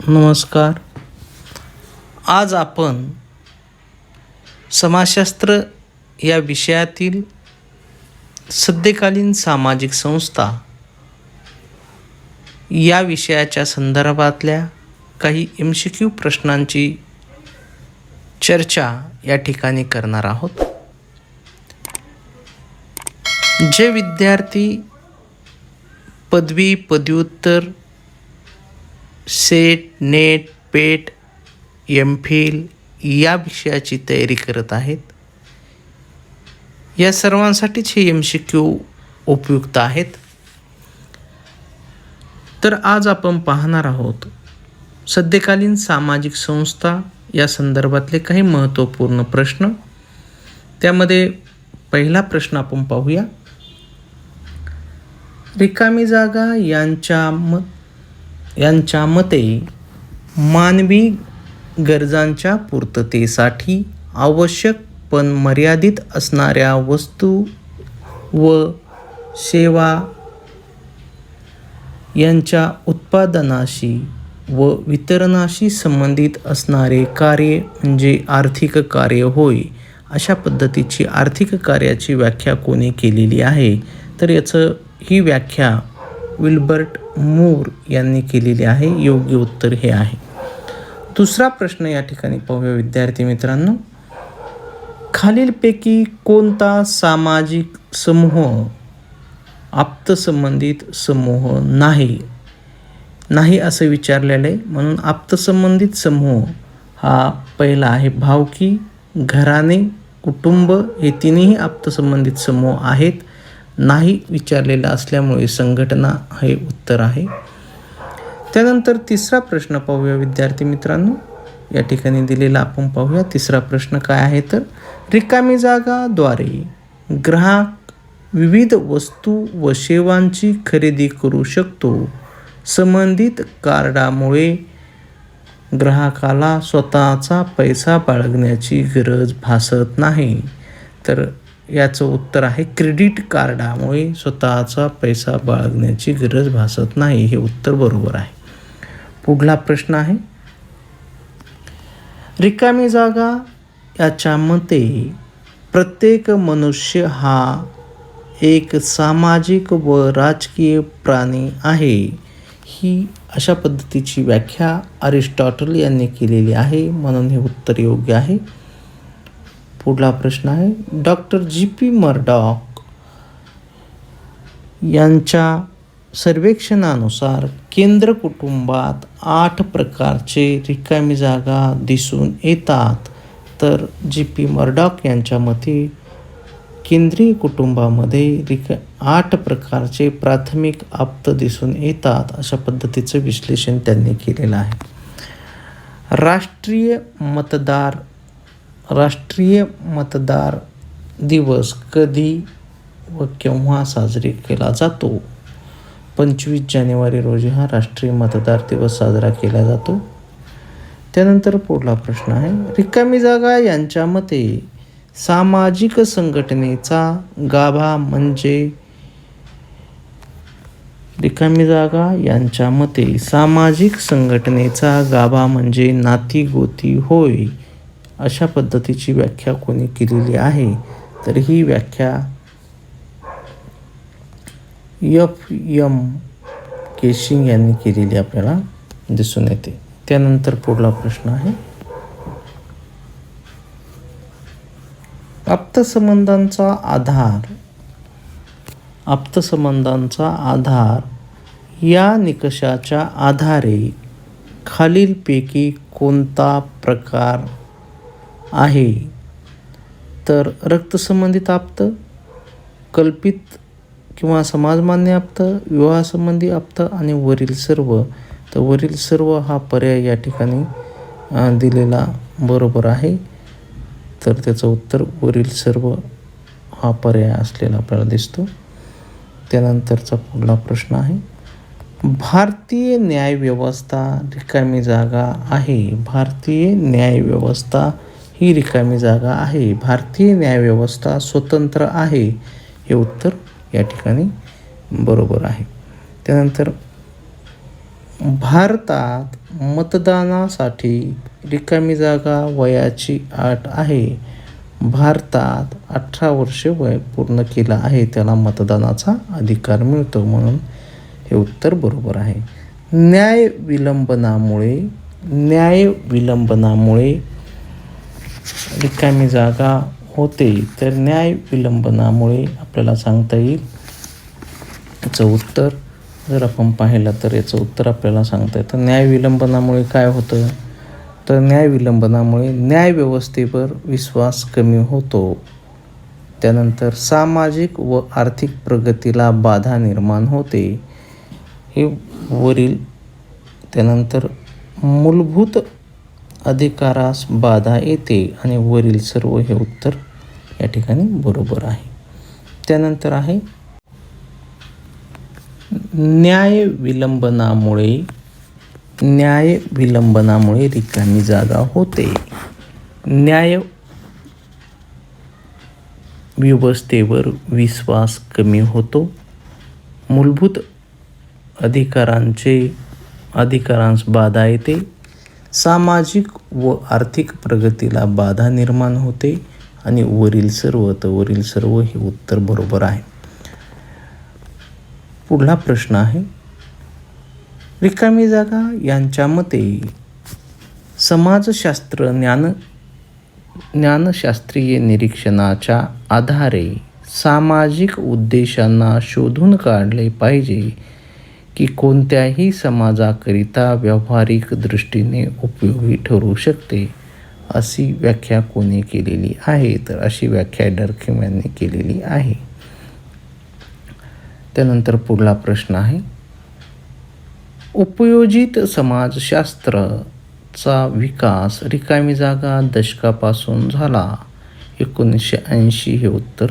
नमस्कार. आज आपण समाजशास्त्र या विषयातील सद्यकालीन सामाजिक संस्था या विषयाच्या संदर्भातल्या काही MCQ प्रश्नांची चर्चा या ठिकाणी करणार आहोत. जे विद्यार्थी पदवी, पदव्युत्तर, सेट, नेट, पेट, MPhil या विषयाची तयारी करत आहेत, या सर्वांसाठीच हे MCQ उपयुक्त आहेत. तर आज आपण पाहणार आहोत सद्यकालीन सामाजिक संस्था या संदर्भातले काही महत्त्वपूर्ण प्रश्न. त्यामध्ये पहिला प्रश्न आपण पाहूया. रिकामी जागा यांच्या मते मानवी गरजांच्या पूर्ततेसाठी आवश्यक पण मर्यादित असणाऱ्या वस्तू व सेवा यांच्या उत्पादनाशी व वितरणाशी संबंधित असणारे कार्य म्हणजे आर्थिक कार्य होय. अशा पद्धतीची आर्थिक कार्याची व्याख्या कोणी केलेली आहे? तर ही व्याख्या विल्बर्ट मूर यांनी केलेली आहे. योग्य उत्तर हे आहे. दुसरा प्रश्न या ठिकाणी पाहूया विद्यार्थी मित्रांनो. खालीलपैकी कोणता सामाजिक समूह आप्तसंबंधित समूह नाही असं विचारलेलं आहे. म्हणून आप्तसंबंधित समूह हा पहिला आहे. भावकी, घराणे, कुटुंब हे तिन्ही आप्तसंबंधित समूह आहेत. नाही विचारलेला असल्यामुळे संघटना हे उत्तर आहे. त्यानंतर तिसरा प्रश्न पाहूया विद्यार्थी मित्रांनो. या ठिकाणी दिलेला आपण पाहूया. तिसरा प्रश्न काय आहे तर रिकामी जागाद्वारे ग्राहक विविध वस्तू व सेवांची खरेदी करू शकतो. संबंधित कार्डामुळे ग्राहकाला स्वतःचा पैसा बाळगण्याची गरज भासत नाही. तर याचं उत्तर आहे क्रेडिट कार्डामुळे स्वतःचा पैसा बाळगण्याची गरज भासत नाही. हे उत्तर बरोबर आहे. पुढला प्रश्न आहे. रिकामी जागा याच्या मते प्रत्येक मनुष्य हा एक सामाजिक व राजकीय प्राणी आहे. ही अशा पद्धतीची व्याख्या अरिस्टॉटल यांनी केलेली आहे. म्हणून हे उत्तर योग्य आहे. पुढला प्रश्न आहे. डॉक्टर GP मर्डॉक यांच्या सर्वेक्षणानुसार केंद्र कुटुंबात 8 प्रकारचे रिकामी जागा दिसून येतात. तर GP मर्डॉक यांच्या मते केंद्रीय कुटुंबामध्ये 8 प्रकारचे प्राथमिक आप्त दिसून येतात. अशा पद्धतीचं विश्लेषण त्यांनी केलेलं आहे. राष्ट्रीय मतदार दिवस कधी व केव्हा साजरी केला जातो? 25 जानेवारी रोजी हा राष्ट्रीय मतदार दिवस साजरा केला जातो. त्यानंतर पुढला प्रश्न आहे. रिकामी जागा यांच्या मते सामाजिक संघटनेचा गाभा म्हणजे रिकामी जागा यांच्या मते सामाजिक संघटनेचा गाभा म्हणजे नाती-गोती होय. अशा पद्धतीची व्याख्या कोणी केलेली आहे? तर ही व्याख्या FM केशिंग यांनी केलेली आपल्याला दिसून येते. त्यानंतर पुढला प्रश्न आहे. आप्तसंबंधांचा आधार या निकषाच्या आधारे खालीलपैकी कोणता प्रकार आहे? तर रक्तसंबंधित आप्त, कल्पित किंवा समाजमान्य आप्त, विवाहसंबंधी आप्त आणि वरील सर्व. तर वरील सर्व हा पर्याय या ठिकाणी दिलेला बरोबर आहे. तर त्याचं उत्तर वरील सर्व हा पर्याय असलेला आपल्याला दिसतो. त्यानंतरचा पुढला प्रश्न आहे. भारतीय न्यायव्यवस्था रिकामी जागा आहे. भारतीय न्यायव्यवस्था ही रिकामी जागा आहे. भारतीय न्यायव्यवस्था स्वतंत्र आहे. हे उत्तर या ठिकाणी बरोबर आहे. त्यानंतर भारतात मतदानासाठी रिकामी जागा वयाची अट आहे. भारतात 18 वर्षे वय पूर्ण केलं आहे त्याला मतदानाचा अधिकार मिळतो, म्हणून हे उत्तर बरोबर आहे. न्याय विलंबनामुळे रिकामी जागा होते. तर न्याय विलंबनामुळे आपल्याला सांगता येईल याचं उत्तर, जर आपण पाहिलं तर याचं उत्तर आपल्याला सांगता येतं. न्याय विलंबनामुळे काय होतं, तर न्याय विलंबनामुळे न्यायव्यवस्थेवर विश्वास कमी होतो. त्यानंतर सामाजिक व आर्थिक प्रगतीला बाधा निर्माण होते. हे वरील. त्यानंतर मूलभूत अधिकारास बाधा येते आणि वरील सर्व हे उत्तर या ठिकाणी बरोबर आहे. त्यानंतर आहे न्याय विलंबनामुळे रिकामी जागा होते. न्याय व्यवस्थेवर विश्वास कमी होतो. मूलभूत अधिकारांस बाधा येते. सामाजिक व आर्थिक प्रगतीला बाधा निर्माण होते आणि वरील सर्व हे उत्तर बरोबर आहे. पुढला प्रश्न आहे, रिकामी जागा यांच्या मते समाजशास्त्र ज्ञानशास्त्रीय निरीक्षणाच्या आधारे सामाजिक उद्देशांना शोधून काढले पाहिजे की कोणत्याही समाजाकरिता व्यावहारिक दृष्टीने उपयोगी ठरू शकते, अशी व्याख्या कोणी केलेली आहे, तर अशी व्याख्या डर्कहीम यांनी केलेली आहे. त्यानंतर पुढला प्रश्न आहे, उपयोजित समाजशास्त्राचा विकास रिकामी जागा दशकापासून झाला. 1980 हे उत्तर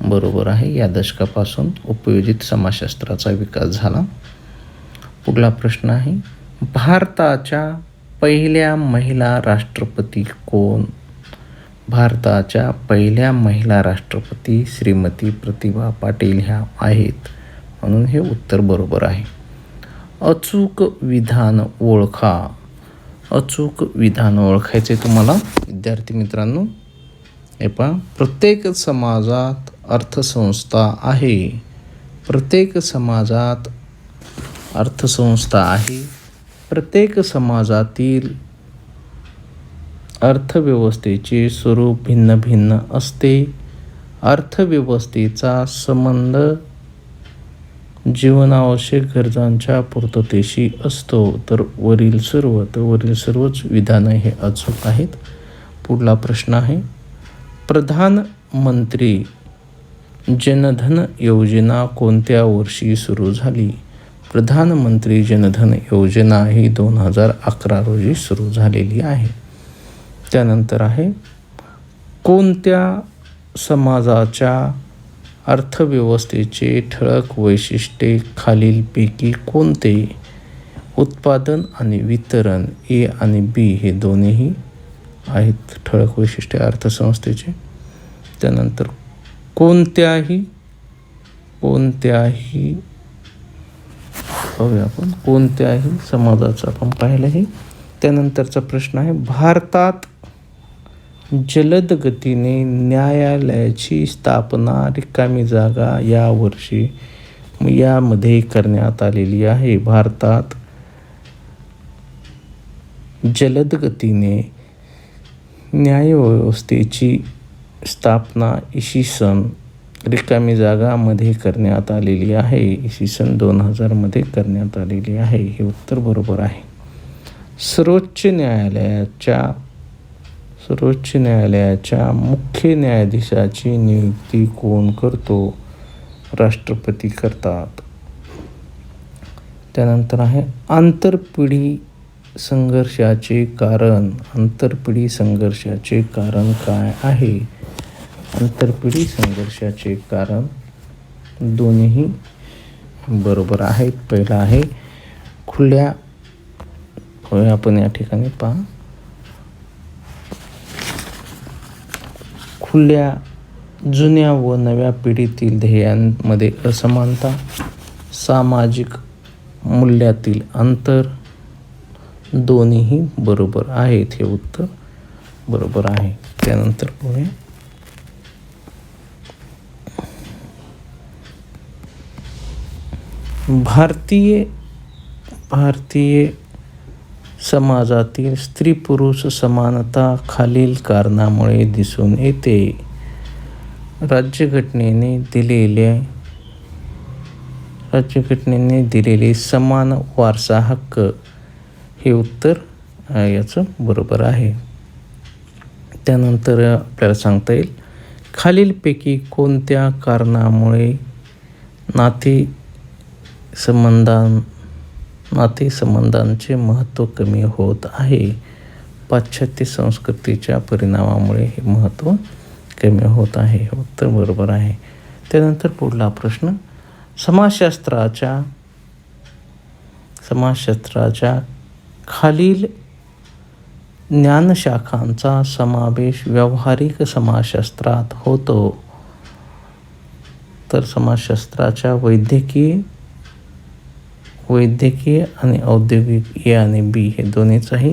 बरोबर आहे. या दशकापासून उपयोजित समाजशास्त्राचा विकास झाला. पुढला प्रश्न आहे, भारताच्या पहिल्या महिला राष्ट्रपती कोण? भारताच्या पहिल्या महिला राष्ट्रपती श्रीमती प्रतिभा पाटील ह्या आहेत, म्हणून हे उत्तर बरोबर आहे. अचूक विधान ओळखायचे तुम्हाला विद्यार्थी मित्रांनो. हे पहा, प्रत्येक समाजात अर्थसंस्था आहे. प्रत्येक समाजातील अर्थव्यवस्थेचे स्वरूप भिन्न भिन्न असते. अर्थव्यवस्थेचा संबंध जीवनावश्यक गरजांच्या पूर्ततेशी असतो. तर वरील सर्वच विधानं हे अचूक आहेत. पुढला प्रश्न आहे, प्रधानमंत्री जनधन योजना कोणत्या वर्षी सुरू झाली? प्रधानमंत्री जनधन योजना ही 2011 रोजी सुरू झालेली आहे. त्यानंतर आहे, कोणत्या समाजाच्या अर्थव्यवस्थेचे ठळक वैशिष्ट्ये खालीलपैकी कोणते? उत्पादन आणि वितरण, ए आणि बी हे दोन्हीही आहेत ठळक वैशिष्ट्ये अर्थसंस्थेचे. त्यानंतर कोणत्याही समाजाचं आपण पाहिलं आहे. त्यानंतरचा प्रश्न आहे, भारतात जलद गतीने न्यायालयाची स्थापना रिकामी जागा यामध्ये करण्यात आलेली आहे. भारतात जलद गतीने न्यायव्यवस्थेची स्थापना इसवी सन रिकामी जागामध्ये करण्यात आलेली आहे. इसवी सन 2000 मध्ये करण्यात आलेली आहे. हे उत्तर बरोबर आहे. सर्वोच्च न्यायालयाच्या मुख्य न्यायाधीशाची नियुक्ती कोण करतो? राष्ट्रपती करतात. त्यानंतर आहे, आंतरपिढी संघर्षाचे कारण काय आहे? आंतरपिढी संघर्षाचे कारण दोन्ही बरोबर आहेत. पहिला आहे आपण या ठिकाणी पहा, जुन्या व नव्या पिढीतील ध्येयांमध्ये असमानता, सामाजिक मूल्यातील अंतर दोन्हीही बरोबर आहेत. हे उत्तर बरोबर आहे. त्यानंतर पुढे भारतीय समाजातील स्त्री पुरुष समानता खालील कारणामुळे दिसून येते. राज्यघटनेने दिलेले समान वारसा हक्क. हे उत्तर याचं बरोबर आहे. त्यानंतर आपल्याला सांगता येईल खालीलपैकी कोणत्या कारणामुळे नातेसंबंधांचे महत्त्व कमी होत आहे. पाश्चात्य संस्कृतीच्या परिणामामुळे हे महत्त्व कमी होत आहे. हे उत्तर बरोबर आहे. त्यानंतर पुढला प्रश्न समाजशास्त्राच्या खालील ज्ञानशाखांचा समावेश व्यावहारिक समाजशास्त्रात होतो. तर समाजशास्त्राच्या वैद्यकीय आणि औद्योगिक ए आणि बी हे दोन्हीचाही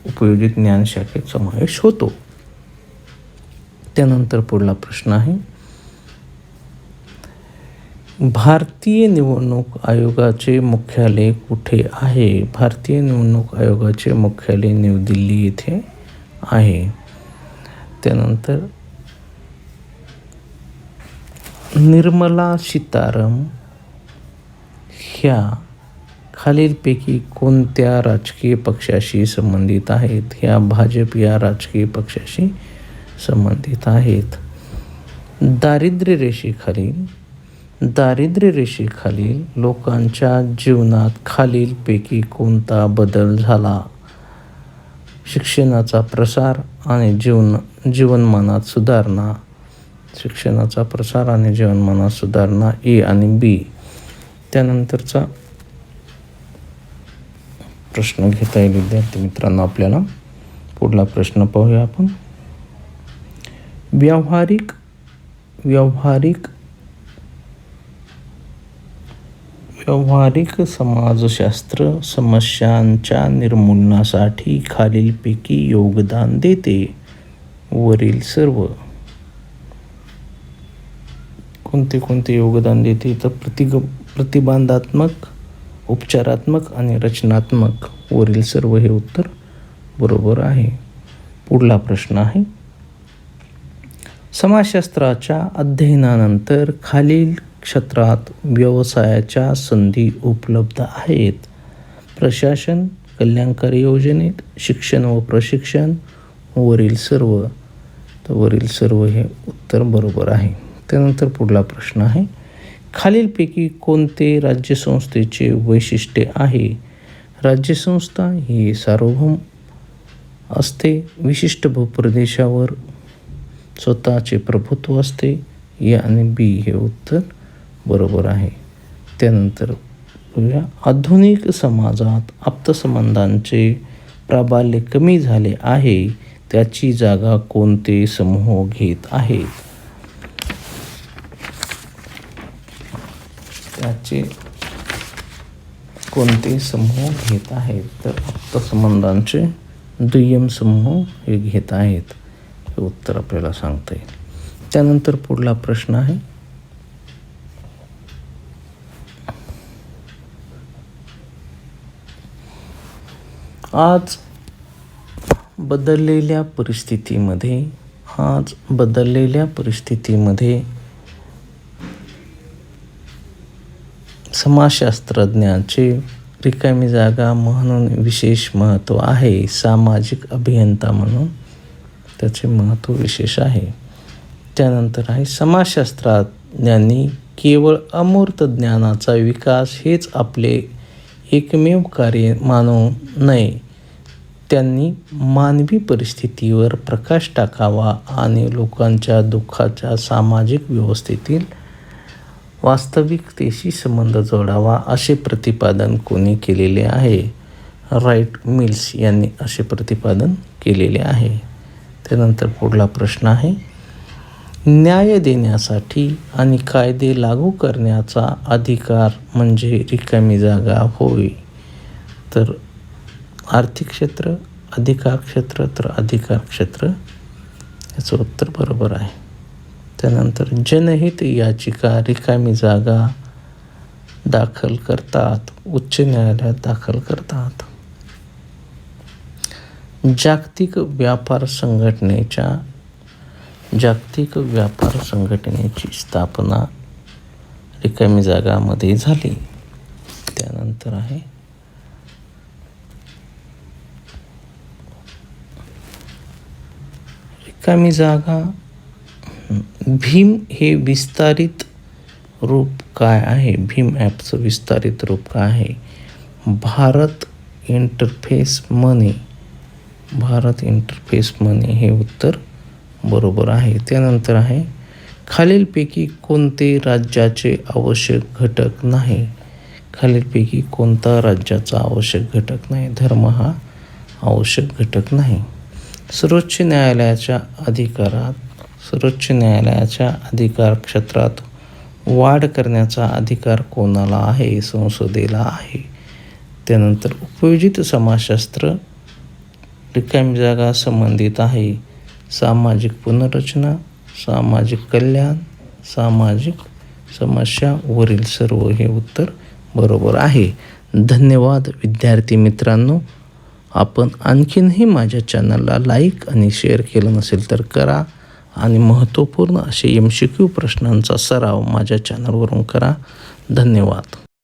उपयोजित ज्ञानशाखेत समावेश होतो. त्यानंतर पुढला प्रश्न आहे भारतीय निवडणूक आयोगाचे मुख्यालय कुठे आहे. भारतीय निवडणूक आयोगाचे मुख्यालय नवी दिल्ली येथे आहे. त्यानंतर निर्मला सीतारामन ह्या खालीलपैकी कोणत्या राजकीय पक्षाशी संबंधित आहेत. ह्या भाजप या राजकीय पक्षाशी संबंधित आहेत. दारिद्र्य रेषेखालील लोकांच्या जीवनात खालीलपैकी कोणता बदल झाला. शिक्षणाचा प्रसार आणि जीवनमानात सुधारणा ए आणि बी. त्यानंतरचा प्रश्न घेता येईल विद्यार्थी मित्रांनो आपल्याला. पुढला प्रश्न पाहूया आपण. व्यावहारिक समाजशास्त्र समस्यांच्या निर्मूलनासाठी खालीलपैकी योगदान देते. वरील सर्व कोणते योगदान देते. तर प्रतिबंधात्मक, उपचारात्मक आणि रचनात्मक. वरील सर्व हे उत्तर बरोबर आहे. पुढला प्रश्न आहे समाजशास्त्राच्या अध्ययनानंतर खालील क्षेत्रात व्यवसायाच्या संधी उपलब्ध आहेत. प्रशासन, कल्याणकारी योजनेत, शिक्षण व प्रशिक्षण. वरील सर्व हे उत्तर बरोबर आहे. त्यानंतर पुढला प्रश्न आहे खालीलपैकी कोणते राज्यसंस्थेचे वैशिष्ट्य आहे. राज्यसंस्था ही सार्वभौम असते. विशिष्ट भूप्रदेशावर स्वतःचे प्रभुत्व असते. ए आणि बी हे उत्तर बरोबर आहे. त्यानंतर आधुनिक समाजात आप्तसंबंधांचे प्राबल्य कमी झाले आहे. त्याची जागा कोणते समूह घेत आहेत. तर आप्तसंबंधांचे दुय्यम समूह हे घेत आहेत. हे उत्तर आपल्याला सांगता येईल. त्यानंतर पुढला प्रश्न आहे आज बदललेल्या परिस्थितीमध्ये समाजशास्त्रज्ञाचे रिकामी जागा म्हणून विशेष महत्त्व आहे. सामाजिक अभियंता म्हणून त्याचे महत्त्व विशेष आहे. त्यानंतर आहे समाजशास्त्रज्ञांनी केवळ अमूर्त ज्ञानाचा विकास हेच आपले एकमेव कार्य मानू नये. त्यांनी मानवी परिस्थितीवर प्रकाश टाकावा आणि लोकांच्या दुःखाच्या सामाजिक व्यवस्थेतील वास्तविकतेशी संबंध जोडावा असे प्रतिपादन कोणी केलेले आहे. राईट मिल्स यांनी असे प्रतिपादन केलेले आहे. त्यानंतर पुढला प्रश्न आहे न्याय देण्यासाठी आणि कायदे लागू करण्याचा अधिकार म्हणजे रिकामी जागा होय. तर आर्थिक क्षेत्र, अधिकार क्षेत्र, तर अधिकार क्षेत्र याचं उत्तर बरोबर आहे. त्यानंतर जनहित याचिका रिकामी जागा दाखल करतात, उच्च न्यायालयात दाखल करतात. जागतिक व्यापार संघटनेची स्थापना रिकामी जागामध्ये झाली. त्यानंतर आहे रिकामी जागा. भीम हे विस्तारित रूप काय आहे? भीम ॲपचं विस्तारित रूप काय आहे? भारत इंटरफेस मनी हे उत्तर बरोबर आहे. त्यानंतर आहे खालीलपैकी कोणते राज्याचे आवश्यक घटक नाही? खालीलपैकी कोणता राज्याचा आवश्यक घटक नाही? धर्म हा आवश्यक घटक नाही. सर्वोच्च न्यायालयाच्या अधिकार क्षेत्रात वाढ करण्याचा अधिकार कोणाला आहे? संसदेला आहे. त्यानंतर उपयोजित समाजशास्त्र रिकामी जागा संबंधित आहे सामाजिक पुनर्रचना, सामाजिक कल्याण, सामाजिक समस्या, वरील सर्व हे उत्तर बरोबर आहे. धन्यवाद विद्यार्थी मित्रांनो. आपण आणखीनही माझ्या चॅनलला लाईक आणि शेअर केलं नसेल तर करा आणि महत्त्वपूर्ण असे MCQ प्रश्नांचा सराव माझ्या चॅनलवरून करा. धन्यवाद.